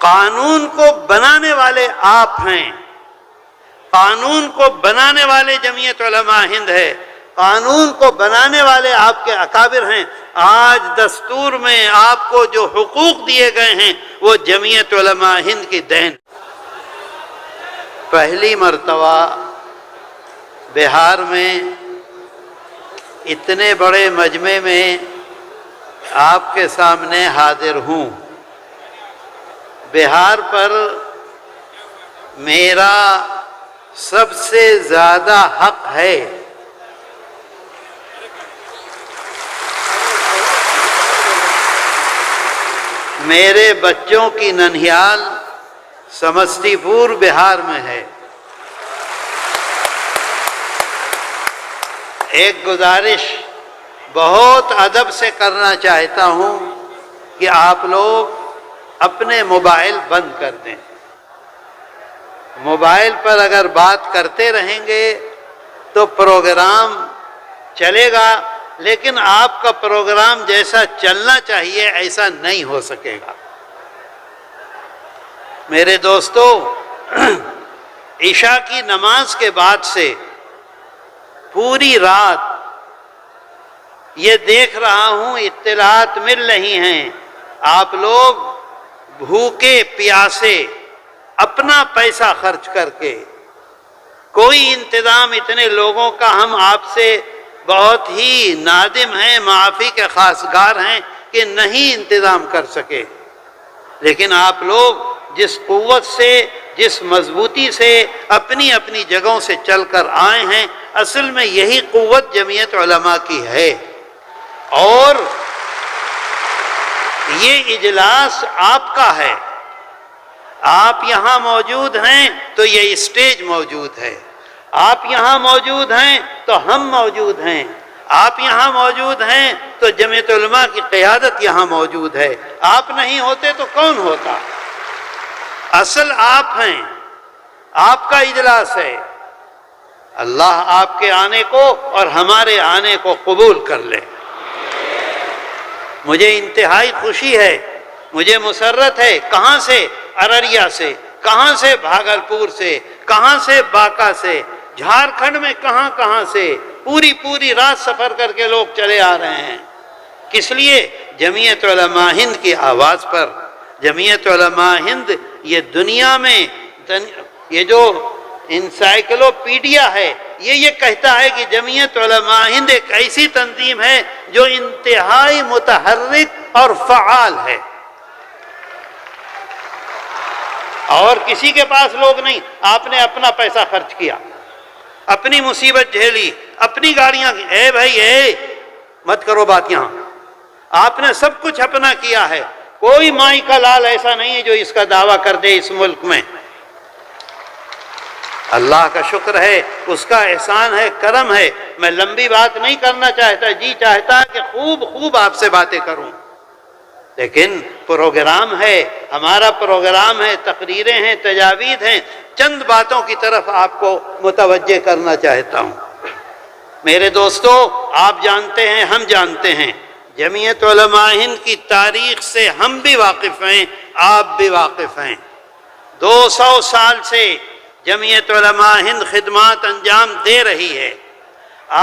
قانون کو بنانے والے آپ ہیں، قانون کو بنانے والے جمعیت علماء ہند ہے، قانون کو بنانے والے آپ کے اکابر ہیں۔ آج دستور میں آپ کو جو حقوق دیے گئے ہیں وہ جمعیت علماء ہند کی دین۔ پہلی مرتبہ بہار میں اتنے بڑے مجمع میں آپ کے سامنے حاضر ہوں۔ بہار پر میرا سب سے زیادہ حق ہے۔ میرے بچوں کی ننہیال سمستی پور بہار میں ہے۔ ایک گزارش بہت ادب سے کرنا چاہتا ہوں کہ آپ لوگ اپنے موبائل بند کر دیں۔ موبائل پر اگر بات کرتے رہیں گے تو پروگرام چلے گا، لیکن آپ کا پروگرام جیسا چلنا چاہیے ایسا نہیں ہو سکے گا۔ میرے دوستو، عشاء کی نماز کے بعد سے پوری رات یہ دیکھ رہا ہوں، اطلاعات مل رہی ہیں، آپ لوگ بھوکے پیاسے اپنا پیسہ خرچ کر کے، کوئی انتظام اتنے لوگوں کا ہم آپ سے بہت ہی نادم ہیں، معافی کے خواستگار ہیں کہ نہیں انتظام کر سکے، لیکن آپ لوگ جس قوت سے، جس مضبوطی سے اپنی اپنی جگہوں سے چل کر آئے ہیں، اصل میں یہی قوت جمعیت علماء کی ہے۔ اور یہ اجلاس آپ کا ہے، آپ یہاں موجود ہیں تو یہ اسٹیج موجود ہے، آپ یہاں موجود ہیں تو ہم موجود ہیں، آپ یہاں موجود ہیں تو جمعیت علماء کی قیادت یہاں موجود ہے۔ آپ نہیں ہوتے تو کون ہوتا؟ اصل آپ ہیں، آپ کا اجلاس ہے۔ اللہ آپ کے آنے کو اور ہمارے آنے کو قبول کر لے۔ مجھے انتہائی خوشی ہے، مجھے مسرت ہے، کہاں سے؟ ارریا سے، کہاں سے؟ بھاگلپور سے، کہاں سے؟ باکا سے، جھارکھنڈ میں کہاں سے پوری رات سفر کر کے لوگ چلے آ رہے ہیں۔ کس لیے؟ جمعیت علماء ہند کی آواز پر۔ جمعیت علماء ہند یہ دنیا میں یہ جو انسائکلوپیڈیا ہے، یہ کہتا ہے کہ جمعیت علماء ہند ایک ایسی تنظیم ہے جو انتہائی متحرک اور فعال ہے، اور کسی کے پاس لوگ نہیں۔ آپ نے اپنا پیسہ خرچ کیا، اپنی مصیبت جھیلی، اپنی گاڑیاں، اے بھائی اے مت کرو بات یہاں، آپ نے سب کچھ اپنا کیا ہے۔ کوئی مائی کا لال ایسا نہیں ہے جو اس کا دعویٰ کر دے اس ملک میں۔ اللہ کا شکر ہے، اس کا احسان ہے، کرم ہے۔ میں لمبی بات نہیں کرنا چاہتا، جی چاہتا ہے کہ خوب آپ سے باتیں کروں، لیکن پروگرام ہے، ہمارا پروگرام ہے، تقریریں ہیں، تجاویز ہیں۔ چند باتوں کی طرف آپ کو متوجہ کرنا چاہتا ہوں۔ میرے دوستو، آپ جانتے ہیں، ہم جانتے ہیں، جمعیت علماء ہند کی تاریخ سے ہم بھی واقف ہیں، آپ بھی واقف ہیں۔ 200 سال سے جمعیت علماء ہند خدمات انجام دے رہی ہے۔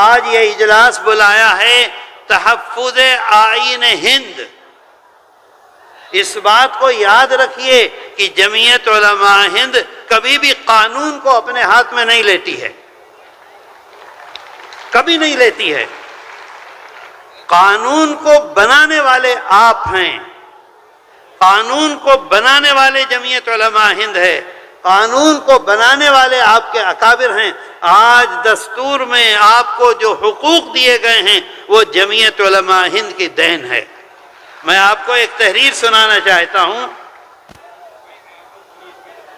آج یہ اجلاس بلایا ہے تحفظ آئین ہند۔ اس بات کو یاد رکھیے کہ جمعیت علماء ہند کبھی بھی قانون کو اپنے ہاتھ میں نہیں لیتی ہے، کبھی نہیں لیتی ہے۔ قانون کو بنانے والے آپ ہیں، قانون کو بنانے والے جمعیت علماء ہند ہے، قانون کو بنانے والے آپ کے اکابر ہیں۔ آج دستور میں آپ کو جو حقوق دیے گئے ہیں وہ جمعیت علماء ہند کی دین ہے۔ میں آپ کو ایک تحریر سنانا چاہتا ہوں۔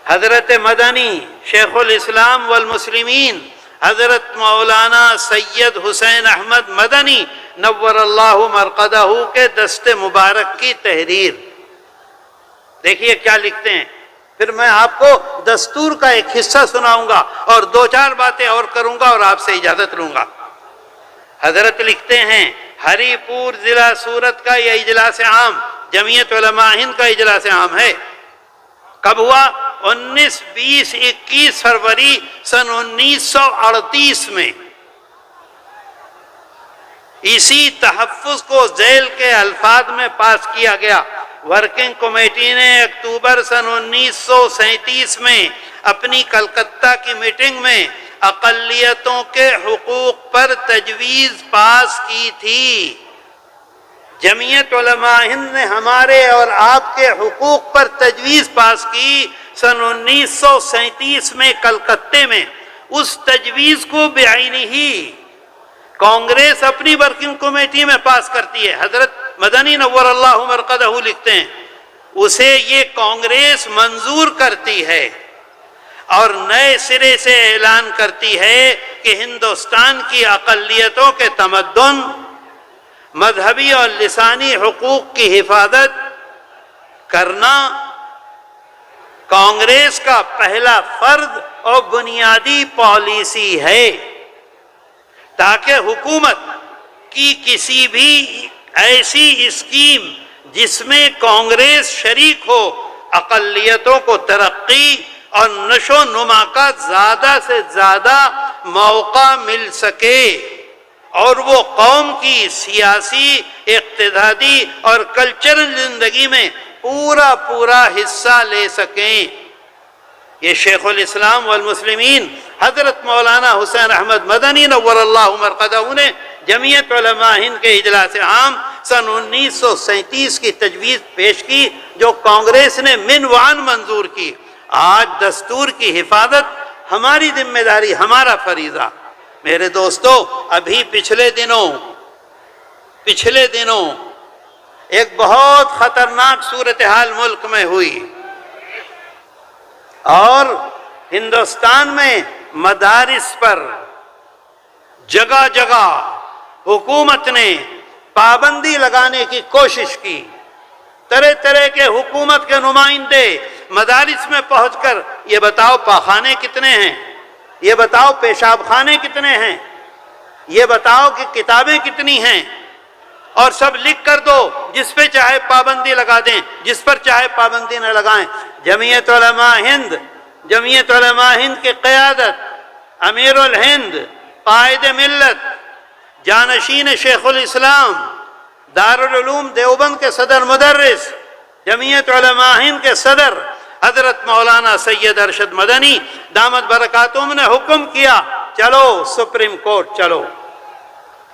حضرت مدنی شیخ الاسلام والمسلمین حضرت مولانا سید حسین احمد مدنی نور اللہ مرقدہ کے دست مبارک کی تحریر، دیکھیے کیا لکھتے ہیں۔ پھر میں آپ کو دستور کا ایک حصہ سناؤں گا اور 2-4 باتیں اور کروں گا اور آپ سے اجازت لوں گا۔ حضرت لکھتے ہیں، ہری پور ضلع سورت کا یہ اجلاس عام، جمعیت علماء ہند کا اجلاس عام ہے۔ کب ہوا؟ 19، 20، 21 فروری سن 1938 میں۔ اسی تحفظ کو ذیل کے الفاظ میں پاس کیا گیا۔ ورکنگ کمیٹی نے اکتوبر سن 1937 میں اپنی کلکتہ کی میٹنگ میں اقلیتوں کے حقوق پر تجویز پاس کی تھی۔ جمعیت علماء ہند نے ہمارے اور آپ کے حقوق پر تجویز پاس کی سن 1937 میں کلکتے میں۔ اس تجویز کو بعینی ہی کانگریس اپنی ورکنگ کمیٹی میں پاس کرتی ہے۔ حضرت مدنی نور اللہ مرقدہ لکھتے ہیں اسے یہ کانگریس منظور کرتی ہے اور نئے سرے سے اعلان کرتی ہے کہ ہندوستان کی اقلیتوں کے تمدن، مذہبی اور لسانی حقوق کی حفاظت کرنا کانگریس کا پہلا فرض اور بنیادی پالیسی ہے، تاکہ حکومت کی کسی بھی ایسی اسکیم جس میں کانگریس شریک ہو اقلیتوں کو ترقی اور نشو نما کا زیادہ سے زیادہ موقع مل سکے اور وہ قوم کی سیاسی، اقتصادی اور کلچرل زندگی میں پورا حصہ لے سکیں۔ یہ شیخ الاسلام والمسلمین حضرت مولانا حسین احمد مدنی نور اللہ مرقدہ نے جمعیت علماء ہند کے اجلاس عام سن 1937 کی تجویز پیش کی، جو کانگریس نے منوان منظور کی۔ آج دستور کی حفاظت ہماری ذمہ داری، ہمارا فریضہ۔ میرے دوستو، ابھی پچھلے دنوں ایک بہت خطرناک صورتحال ملک میں ہوئی اور ہندوستان میں مدارس پر جگہ جگہ حکومت نے پابندی لگانے کی کوشش کی۔ طرح طرح کے حکومت کے نمائندے مدارس میں پہنچ کر یہ بتاؤ پاخانے کتنے ہیں، یہ بتاؤ پیشاب خانے کتنے ہیں، یہ بتاؤ کہ کتابیں کتنی ہیں، اور سب لکھ کر دو، جس پہ چاہے پابندی لگا دیں، جس پر چاہے پابندی نہ لگائیں۔ جمعیت علماء ہند کی قیادت، امیر الہند، قائد ملت، جانشین شیخ الاسلام، دارالعلوم دیوبند کے صدر مدرس، جمعیت علماء ہند کے صدر حضرت مولانا سید ارشد مدنی دامت برکاتہم نے حکم کیا، چلو سپریم کورٹ چلو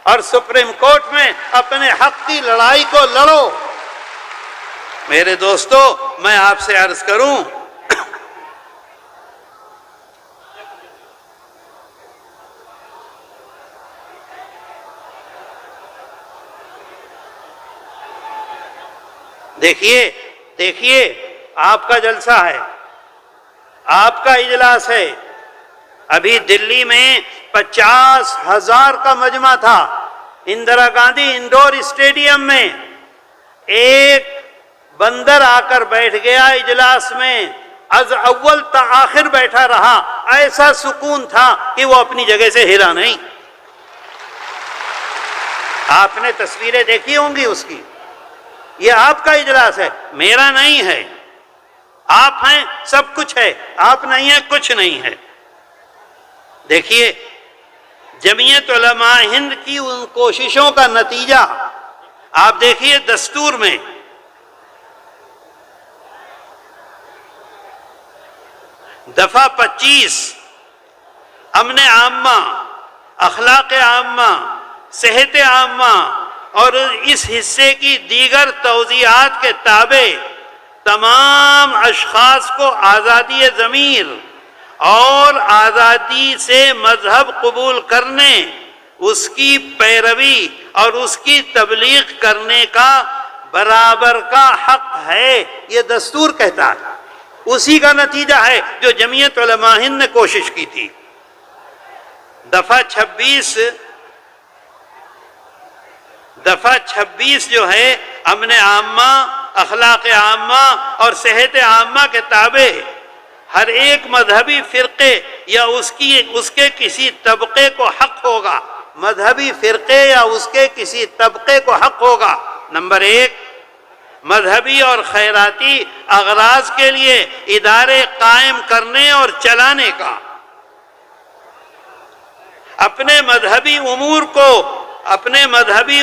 اور سپریم کورٹ میں اپنے حق کی لڑائی کو لڑو۔ میرے دوستو، میں آپ سے عرض کروں، دیکھیے آپ کا جلسہ ہے، آپ کا اجلاس ہے۔ ابھی دلی میں 50,000 کا مجمع تھا اندرا گاندھی انڈور اسٹیڈیم میں۔ ایک بندر آ کر بیٹھ گیا اجلاس میں، از اول تا آخر بیٹھا رہا، ایسا سکون تھا کہ وہ اپنی جگہ سے ہلا نہیں۔ آپ نے تصویریں دیکھی ہوں گی اس کی۔ یہ آپ کا اجلاس ہے، میرا نہیں ہے۔ آپ ہیں، سب کچھ ہے، آپ نہیں ہیں، کچھ نہیں ہے۔ دیکھیے، جمعیت علماء ہند کی ان کوششوں کا نتیجہ آپ دیکھیے دستور میں۔ دفعہ 25 امن عامہ، اخلاق عامہ، صحت عامہ اور اس حصے کی دیگر توضیحات کے تابع تمام اشخاص کو آزادی ضمیر اور آزادی سے مذہب قبول کرنے، اس کی پیروی اور اس کی تبلیغ کرنے کا برابر کا حق ہے، یہ دستور کہتا ہے۔ اسی کا نتیجہ ہے جو جمعیت علماء ہند نے کوشش کی تھی۔ دفعہ 26 جو ہے امن عامہ، اخلاق عامہ اور صحت عامہ کے تابع ہر ایک مذہبی فرقے یا اس کے کسی طبقے کو حق ہوگا، مذہبی فرقے یا اس کے کسی طبقے کو حق ہوگا، نمبر 1، مذہبی اور خیراتی اغراض کے لیے ادارے قائم کرنے اور چلانے کا، اپنے مذہبی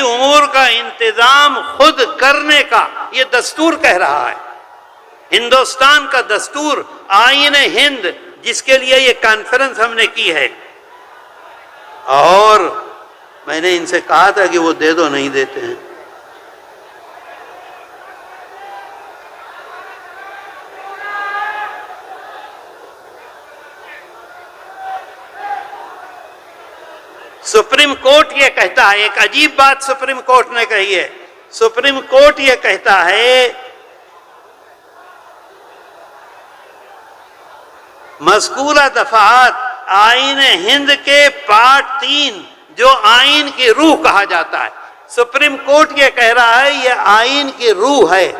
امور کا انتظام خود کرنے کا، یہ دستور کہہ رہا ہے۔ ہندوستان کا دستور، آئین ہند، جس کے لیے یہ کانفرنس ہم نے کی ہے، اور میں نے ان سے کہا تھا کہ وہ دے دو، نہیں دیتے ہیں۔ سپریم کورٹ یہ کہتا ہے، ایک عجیب بات سپریم کورٹ نے کہی ہے، سپریم کورٹ یہ کہتا ہے مذکورہ دفعات آئین ہند کے پارٹ 3 جو آئین کی روح کہا جاتا ہے، سپریم کورٹ یہ کہہ رہا ہے یہ آئین کی روح ہے،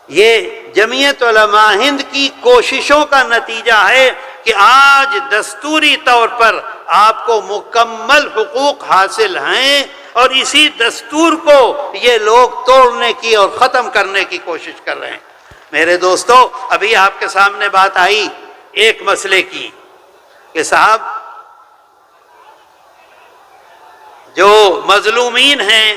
یہ جمعیت علماء ہند کی کوششوں کا نتیجہ ہے کہ آج دستوری طور پر آپ کو مکمل حقوق حاصل ہیں، اور اسی دستور کو یہ لوگ توڑنے کی اور ختم کرنے کی کوشش کر رہے ہیں۔ میرے دوستو، ابھی آپ کے سامنے بات آئی ایک مسئلے کی کہ صاحب جو مظلومین ہیں،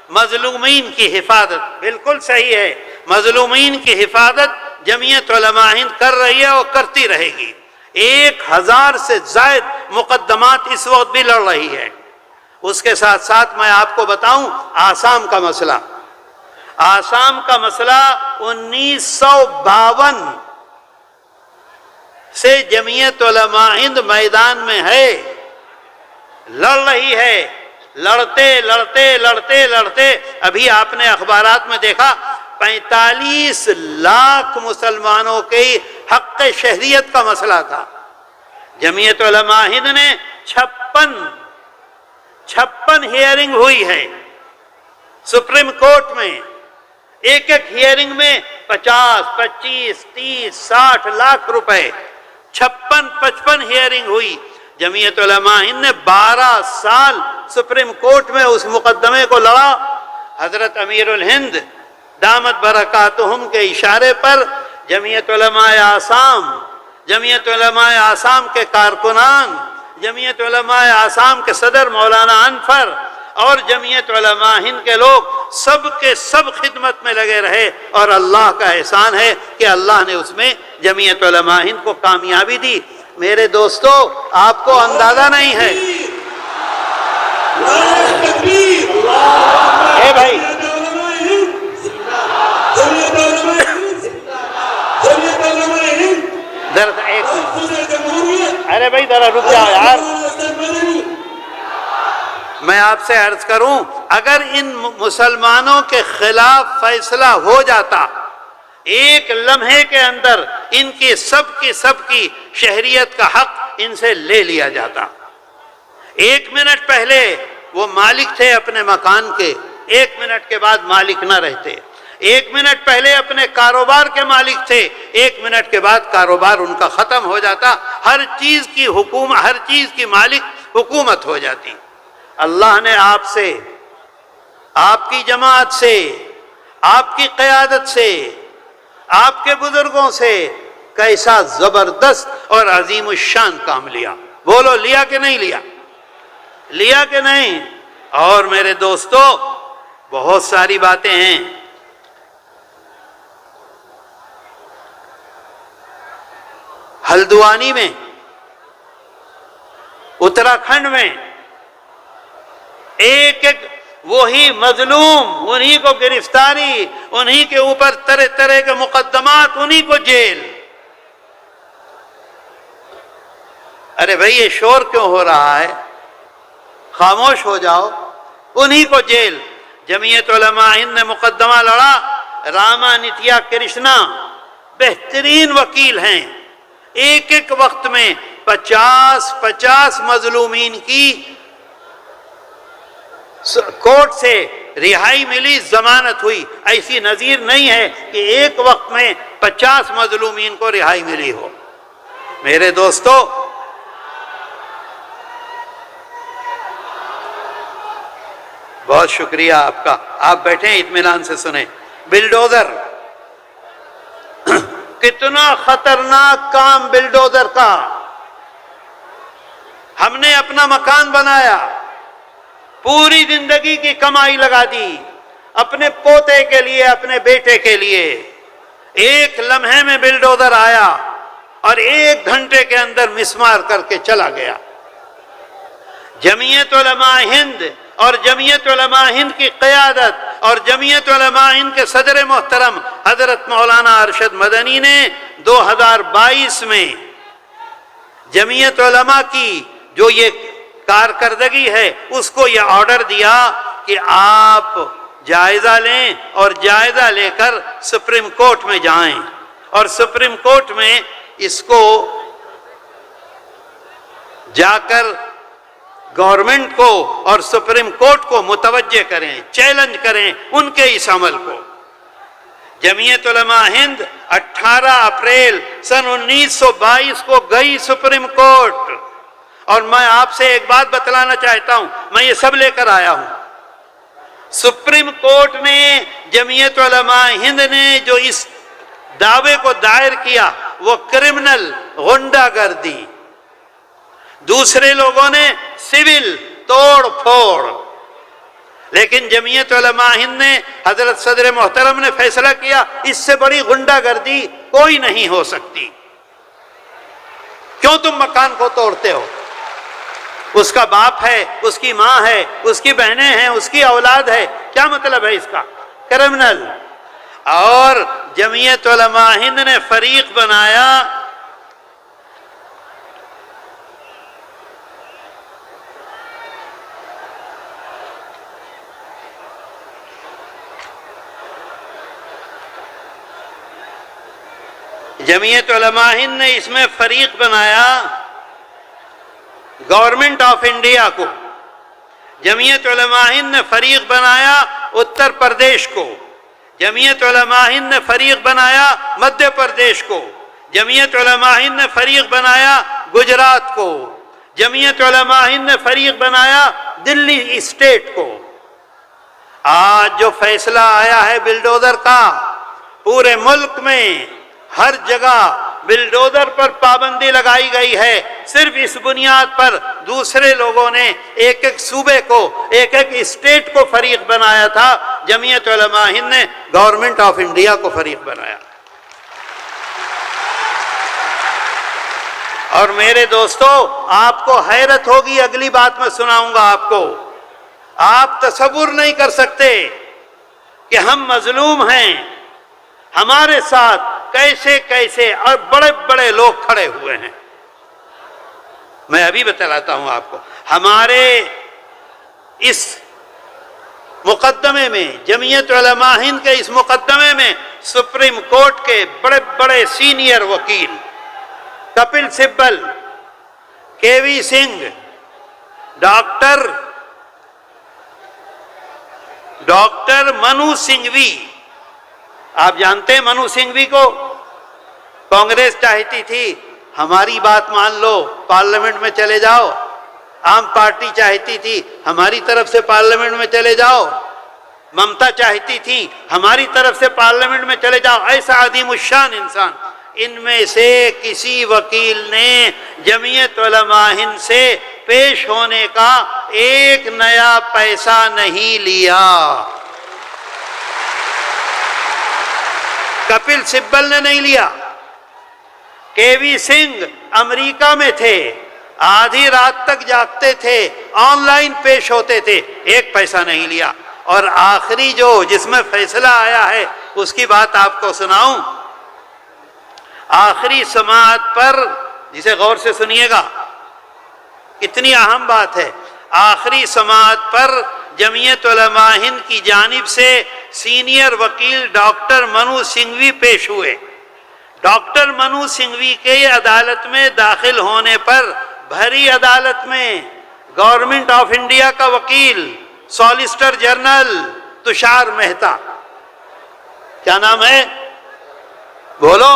مظلومین کی حفاظت، بالکل صحیح ہے، مظلومین کی حفاظت جمعیت علماء ہند کر رہی ہے اور کرتی رہے گی۔ 1000 سے زائد مقدمات اس وقت بھی لڑ رہی ہے۔ اس کے ساتھ ساتھ میں آپ کو بتاؤں آسام کا مسئلہ، آسام کا مسئلہ 1952 سے جمعیت علماء ہند میدان میں ہے، لڑ رہی ہے، لڑتے ابھی آپ نے اخبارات میں دیکھا 45 لاکھ مسلمانوں کے حق شہریت کا مسئلہ تھا۔ جمعیت علماء ہند نے 56 ہیئرنگ ہوئی ہے سپریم کورٹ میں، ایک ہیئرنگ میں 50، 25، 30، 60 لاکھ روپے، 56 ہیئرنگ ہوئی۔ جمعیت علماء ہند نے 12 سال سپریم کورٹ میں اس مقدمے کو لڑا۔ حضرت امیر الہند دامت برکاتہم کے اشارے پر جمعیت علماء آسام کے کارکنان، جمعیت علماء آسام کے صدر مولانا انفر اور جمعیت علماء ہند کے لوگ سب کے سب خدمت میں لگے رہے، اور اللہ کا احسان ہے کہ اللہ نے اس میں جمعیت علماء ہند کو کامیابی دی۔ میرے دوستو، آپ کو اندازہ نہیں ہے، اے بھائی ایک ارے بھائی ذرا رک جاؤ یار، میں آپ سے عرض کروں اگر ان مسلمانوں کے خلاف فیصلہ ہو جاتا، ایک لمحے کے اندر ان کی سب کی شہریت کا حق ان سے لے لیا جاتا۔ 1 منٹ پہلے وہ مالک تھے اپنے مکان کے، 1 منٹ کے بعد مالک نہ رہتے۔ 1 منٹ پہلے اپنے کاروبار کے مالک تھے، 1 منٹ کے بعد کاروبار ان کا ختم ہو جاتا، ہر چیز کی مالک حکومت ہو جاتی۔ اللہ نے آپ سے، آپ کی جماعت سے، آپ کی قیادت سے، آپ کے بزرگوں سے کیسا زبردست اور عظیم الشان کام لیا، بولو لیا کہ نہیں لیا؟ لیا کہ نہیں؟ اور میرے دوستو بہت ساری باتیں ہیں۔ ہلدوانی میں، اتراکھنڈ میں ایک وہی مظلوم، انہی کو گرفتاری، انہی کے اوپر طرح طرح کے مقدمات، انہی کو جیل۔ ارے بھائی یہ شور کیوں ہو رہا ہے؟ خاموش ہو جاؤ۔ انہی کو جیل۔ جمعیت علماء ہند نے مقدمہ لڑا، راما نتیا کرشنا بہترین وکیل ہیں، ایک وقت میں 50 مظلومین کی کورٹ سے رہائی ملی، ضمانت ہوئی۔ ایسی نظیر نہیں ہے کہ ایک وقت میں 50 مظلومین کو رہائی ملی ہو۔ میرے دوستو بہت شکریہ آپ کا، آپ بیٹھیں اطمینان سے سنیں۔ بلڈوزر، کتنا خطرناک کام بلڈوزر کا. ہم نے اپنا مکان بنایا، پوری زندگی کی کمائی لگا دی اپنے پوتے کے لیے، اپنے بیٹے کے لیے. ایک لمحے میں بلڈوزر آیا اور 1 گھنٹے کے اندر مسمار کر کے چلا گیا. جمعیت علماء ہند اور جمعیت علماء ہند کی قیادت اور جمعیت علماء ہند کے صدر محترم حضرت مولانا ارشد مدنی نے 2022 میں جمعیت علماء کی جو یہ کارکردگی ہے اس کو یہ آرڈر دیا کہ آپ جائزہ لیں اور جائزہ لے کر سپریم کورٹ میں جائیں، اور سپریم کورٹ میں اس کو جا کر گورنمنٹ کو اور سپریم کورٹ کو متوجہ کریں، چیلنج کریں ان کے اس عمل کو. جمعیت علماء ہند 18 اپریل سن 1922 کو گئی سپریم کورٹ. اور میں آپ سے ایک بات بتلانا چاہتا ہوں، میں یہ سب لے کر آیا ہوں. سپریم کورٹ نے جمعیت علماء ہند نے جو اس دعوے کو دائر کیا وہ کرمنل غنڈہ گردی، دوسرے لوگوں نے سول توڑ پھوڑ، لیکن جمعیت علماء ہند نے، حضرت صدر محترم نے فیصلہ کیا اس سے بڑی غنڈہ گردی کوئی نہیں ہو سکتی. کیوں تم مکان کو توڑتے ہو؟ اس کا باپ ہے، اس کی ماں ہے، اس کی بہنیں ہیں، اس کی اولاد ہے، کیا مطلب ہے اس کا؟ کرمنل. اور جمعیت علماء ہند نے فریق بنایا جمعیت علماء ہند نے اس میں فریق بنایا گورنمنٹ آف انڈیا کو، جمعیت علماء ہند نے فریق بنایا اتر پردیش کو، جمعیت علماء ہند نے فریق بنایا مدھیہ پردیش کو، جمعیت علماء ہند نے فریق بنایا گجرات کو، جمعیت علماء ہند نے فریق بنایا دلی اسٹیٹ کو. آج جو فیصلہ آیا ہے بلڈوزر کا، پورے ملک میں ہر جگہ بلڈوزر پر پابندی لگائی گئی ہے. صرف اس بنیاد پر دوسرے لوگوں نے ایک ایک صوبے کو، ایک ایک اسٹیٹ کو فریق بنایا تھا، جمعیت علماء ہند نے گورنمنٹ آف انڈیا کو فریق بنایا. اور میرے دوستو، آپ کو حیرت ہوگی، اگلی بات میں سناؤں گا آپ کو. آپ تصور نہیں کر سکتے کہ ہم مظلوم ہیں، ہمارے ساتھ کیسے کیسے اور بڑے بڑے لوگ کھڑے ہوئے ہیں. میں ابھی بتلاتا ہوں آپ کو. ہمارے اس مقدمے میں، جمعیت علماء ہند کے اس مقدمے میں سپریم کورٹ کے بڑے بڑے سینئر وکیل کپل سبل، کے وی سنگھ، ڈاکٹر منو سنگھوی. آپ جانتے ہیں منو سنگھوی کو؟ کانگریس چاہتی تھی ہماری بات مان لو، پارلیمنٹ میں چلے جاؤ. عام پارٹی چاہتی تھی ہماری طرف سے پارلیمنٹ میں چلے جاؤ. ممتا چاہتی تھی ہماری طرف سے پارلیمنٹ میں چلے جاؤ. ایسا عظیم الشان انسان. ان میں سے کسی وکیل نے جمعیت علماء ہند سے پیش ہونے کا ایک نیا پیسہ نہیں لیا. کپل سبل نے نہیں لیا. کے وی سنگھ امریکہ میں تھے، آدھی رات تک جاگتے تھے، آن لائن پیش ہوتے تھے، ایک پیسہ نہیں لیا. اور آخری جس میں فیصلہ آیا ہے اس کی بات آپ کو سناؤں. آخری سماعت پر، جسے غور سے سنیے گا، اتنی اہم بات ہے. آخری سماعت پر جمعیت علماء ہند کی جانب سے سینئر وکیل ڈاکٹر منو سنگھوی پیش ہوئے. ڈاکٹر منو سنگھوی کے عدالت میں داخل ہونے پر بھری عدالت میں گورنمنٹ آف انڈیا کا وکیل سالیسیٹر جنرل تشار مہتا، کیا نام ہے بولو؟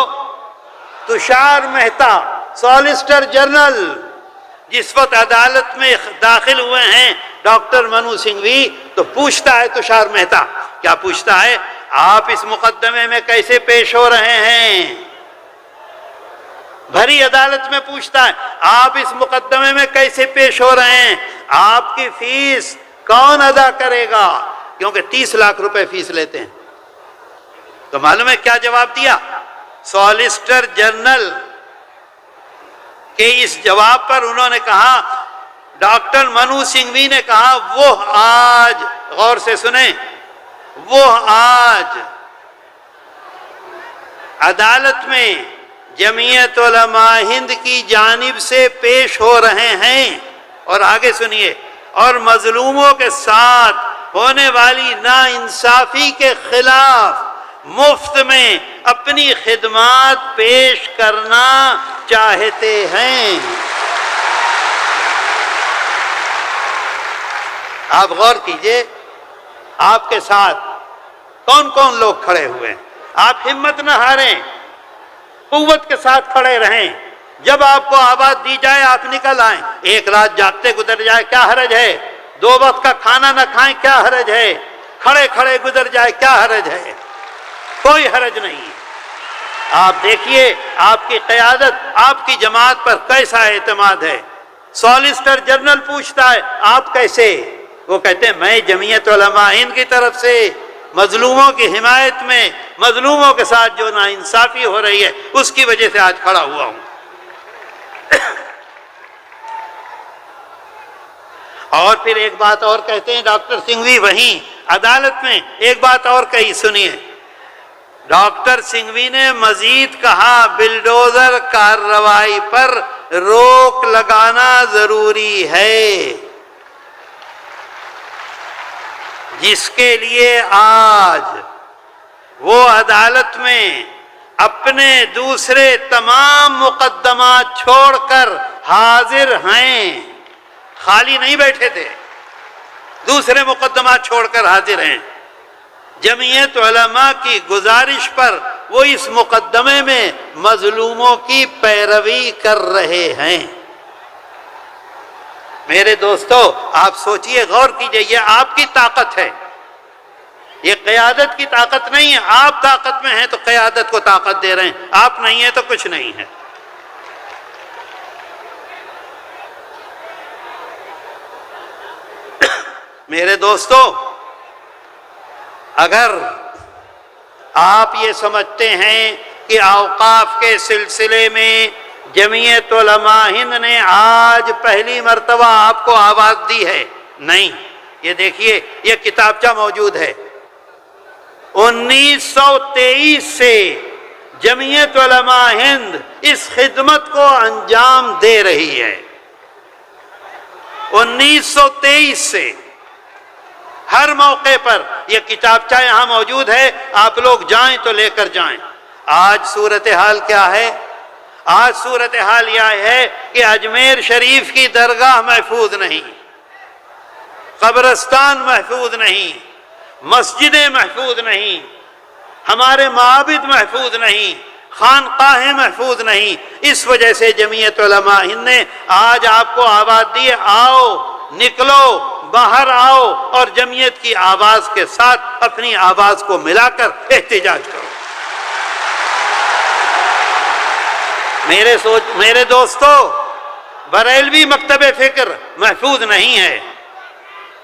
تشار مہتا سالیسیٹر جنرل جس وقت عدالت میں داخل ہوئے ہیں ڈاکٹر منو سنگھوی، تو پوچھتا ہے تشار مہتا، کیا پوچھتا ہے؟ آپ اس مقدمے میں کیسے پیش ہو رہے ہیں؟ بھری عدالت میں پوچھتا ہے آپ اس مقدمے میں کیسے پیش ہو رہے ہیں؟ آپ کی فیس کون ادا کرے گا؟ کیونکہ 30 لاکھ روپے فیس لیتے ہیں۔ تو معلوم ہے کیا جواب دیا سالیسیٹر جنرل کے اس جواب پر؟ انہوں نے کہا، ڈاکٹر منو سنگھوی نے کہا، وہ آج، غور سے سنیں، وہ آج عدالت میں جمعیت علماء ہند کی جانب سے پیش ہو رہے ہیں، اور آگے سنیے، اور مظلوموں کے ساتھ ہونے والی ناانصافی کے خلاف مفت میں اپنی خدمات پیش کرنا چاہتے ہیں۔ آپ غور کیجئے، آپ کے ساتھ کون کون لوگ کھڑے ہوئے ہیں۔ آپ ہمت نہ ہاریں، قوت کے ساتھ کھڑے رہیں۔ جب آپ کو آواز دی جائے آپ نکل آئیں۔ ایک رات جاگتے گزر جائے کیا حرج ہے؟ 2 وقت کا کھانا نہ کھائیں کیا حرج ہے؟ کھڑے کھڑے گزر جائے کیا حرج ہے؟ کوئی حرج نہیں۔ آپ دیکھیے آپ کی قیادت، آپ کی جماعت پر کیسا اعتماد ہے۔ سالیسیٹر جنرل پوچھتا ہے آپ کیسے؟ وہ کہتے ہیں میں جمعیت علماء ہند کی طرف سے مظلوموں کی حمایت میں، مظلوموں کے ساتھ جو ناانصافی ہو رہی ہے اس کی وجہ سے آج کھڑا ہوا ہوں۔ اور پھر ایک بات اور کہتے ہیں ڈاکٹر سنگھوی، وہیں عدالت میں ایک بات اور کہی، سنیے۔ ڈاکٹر سنگھوی نے مزید کہا بلڈوزر کارروائی پر روک لگانا ضروری ہے، جس کے لیے آج وہ عدالت میں اپنے دوسرے تمام مقدمات چھوڑ کر حاضر ہیں۔ خالی نہیں بیٹھے تھے، دوسرے مقدمات چھوڑ کر حاضر ہیں۔ جمعیت علماء کی گزارش پر وہ اس مقدمے میں مظلوموں کی پیروی کر رہے ہیں۔ میرے دوستو آپ سوچئے، غور کیجئے، یہ آپ کی طاقت ہے، یہ قیادت کی طاقت نہیں ہے۔ آپ طاقت میں ہیں تو قیادت کو طاقت دے رہے ہیں، آپ نہیں ہیں تو کچھ نہیں ہے۔ میرے دوستو اگر آپ یہ سمجھتے ہیں کہ اوقاف کے سلسلے میں جمعیت علماء ہند نے آج پہلی مرتبہ آپ کو آواز دی ہے، نہیں، یہ دیکھیے یہ کتابچہ موجود ہے۔ 1923 سے جمعیت علماء ہند اس خدمت کو انجام دے رہی ہے۔ 1923 سے ہر موقع پر یہ کتابچہ یہاں موجود ہے، آپ لوگ جائیں تو لے کر جائیں۔ آج صورتحال کیا ہے؟ آج صورتحال یہ ہے کہ اجمیر شریف کی درگاہ محفوظ نہیں، قبرستان محفوظ نہیں، مسجدیں محفوظ نہیں، ہمارے معابد محفوظ نہیں، خانقاہیں محفوظ نہیں۔ اس وجہ سے جمعیت علماء ہند نے آج آپ کو آواز دی ہے، آؤ، نکلو، باہر آؤ اور جمعیت کی آواز کے ساتھ اپنی آواز کو ملا کر احتجاج کرو۔ میرے دوستو بریلوی مکتب فکر محفوظ نہیں ہے،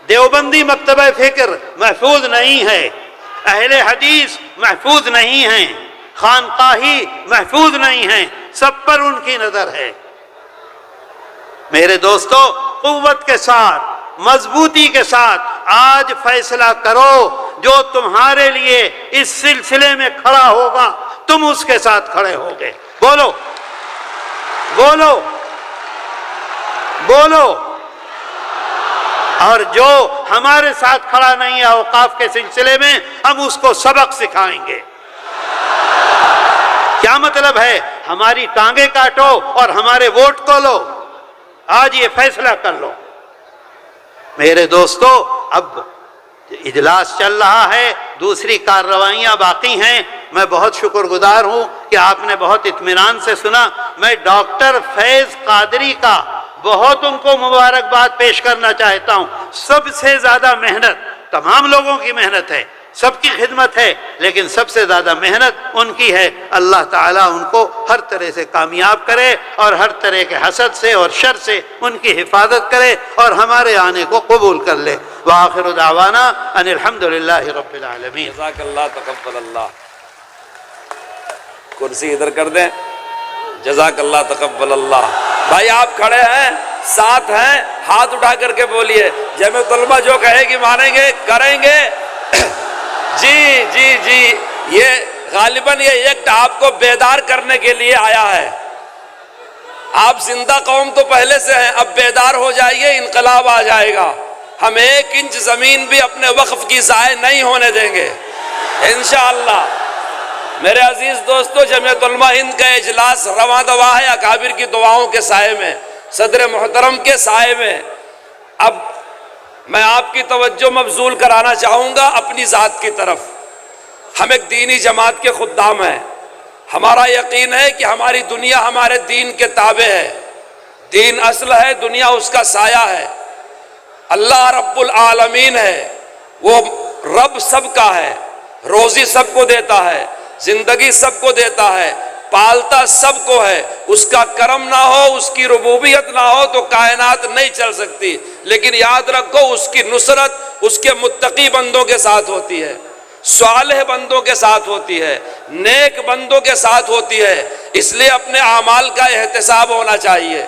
دیوبندی مکتب فکر محفوظ نہیں ہے، اہل حدیث محفوظ نہیں ہیں، خانقاہی محفوظ نہیں ہیں، سب پر ان کی نظر ہے۔ میرے دوستو قوت کے ساتھ، مضبوطی کے ساتھ آج فیصلہ کرو، جو تمہارے لیے اس سلسلے میں کھڑا ہوگا تم اس کے ساتھ کھڑے ہوگے۔ بولو بولو بولو۔ اور جو ہمارے ساتھ کھڑا نہیں ہے اوقاف کے سلسلے میں، ہم اس کو سبق سکھائیں گے۔ کیا مطلب ہے؟ ہماری ٹانگیں کاٹو اور ہمارے ووٹ کو لو، آج یہ فیصلہ کر لو۔ میرے دوستو اب اجلاس چل رہا ہے، دوسری کارروائیاں باقی ہیں۔ میں بہت شکر گزار ہوں کہ آپ نے بہت اطمینان سے سنا۔ میں ڈاکٹر فیض قادری کا بہت ان کو مبارکباد پیش کرنا چاہتا ہوں۔ سب سے زیادہ محنت تمام لوگوں کی محنت ہے، سب کی خدمت ہے، لیکن سب سے زیادہ محنت ان کی ہے۔ اللہ تعالیٰ ان کو ہر طرح سے کامیاب کرے اور ہر طرح کے حسد سے اور شر سے ان کی حفاظت کرے اور ہمارے آنے کو قبول کر لے۔ وآخر دعوانا ان الحمدللہ رب العالمین۔ جزاک اللہ، تقبل اللہ۔ کرسی ادھر کر دیں۔ جزاک اللہ، تقبل اللہ۔ بھائی آپ کھڑے ہیں، ساتھ ہیں، ہاتھ اٹھا کر کے بولیے جامعۃ العلماء جو کہے گی مانیں گے، کریں گے۔ جی جی جی، یہ غالباً یہ ایکٹ آپ کو بیدار کرنے کے لیے آیا ہے۔ آپ زندہ قوم تو پہلے سے ہیں، اب بیدار ہو جائیے، انقلاب آ جائے گا۔ ہم 1 انچ زمین بھی اپنے وقف کی ضائع نہیں ہونے دیں گے انشاءاللہ۔ میرے عزیز دوستو، جمعیت علماء ہند کا اجلاس رواں دواں ہے اکابر کی دعاؤں کے سائے میں، صدر محترم کے سائے میں۔ اب میں آپ کی توجہ مبذول کرانا چاہوں گا اپنی ذات کی طرف۔ ہم ایک دینی جماعت کے خدام ہیں۔ ہمارا یقین ہے کہ ہماری دنیا ہمارے دین کے تابع ہے۔ دین اصل ہے، دنیا اس کا سایہ ہے۔ اللہ رب العالمین ہے، وہ رب سب کا ہے، روزی سب کو دیتا ہے، زندگی سب کو دیتا ہے، پالتا سب کو ہے۔ اس کا کرم نہ ہو، اس کی ربوبیت نہ ہو تو کائنات نہیں چل سکتی۔ لیکن یاد رکھو، اس کی نصرت اس کے متقی بندوں کے ساتھ ہوتی ہے، صالح بندوں کے ساتھ ہوتی ہے، نیک بندوں کے ساتھ ہوتی ہے۔ اس لیے اپنے اعمال کا احتساب ہونا چاہیے،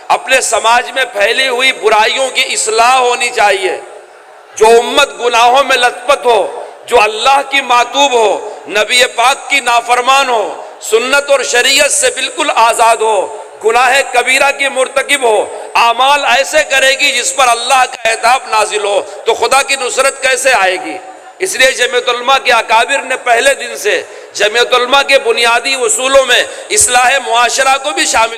اپنے سماج میں پھیلی ہوئی برائیوں کی اصلاح ہونی چاہیے۔ جو امت گناہوں میں لت پت ہو، جو اللہ کی معتوب ہو، نبی پاک کی نافرمان ہو، سنت اور شریعت سے بالکل آزاد ہو، گناہ کبیرہ کی مرتکب ہو، اعمال ایسے کرے گی جس پر اللہ کا عذاب نازل ہو، تو خدا کی نصرت کیسے آئے گی؟ اس لیے جمعیت علماء کے اکابر نے پہلے دن سے جمعیت علماء کے بنیادی اصولوں میں اصلاح معاشرہ کو بھی شامل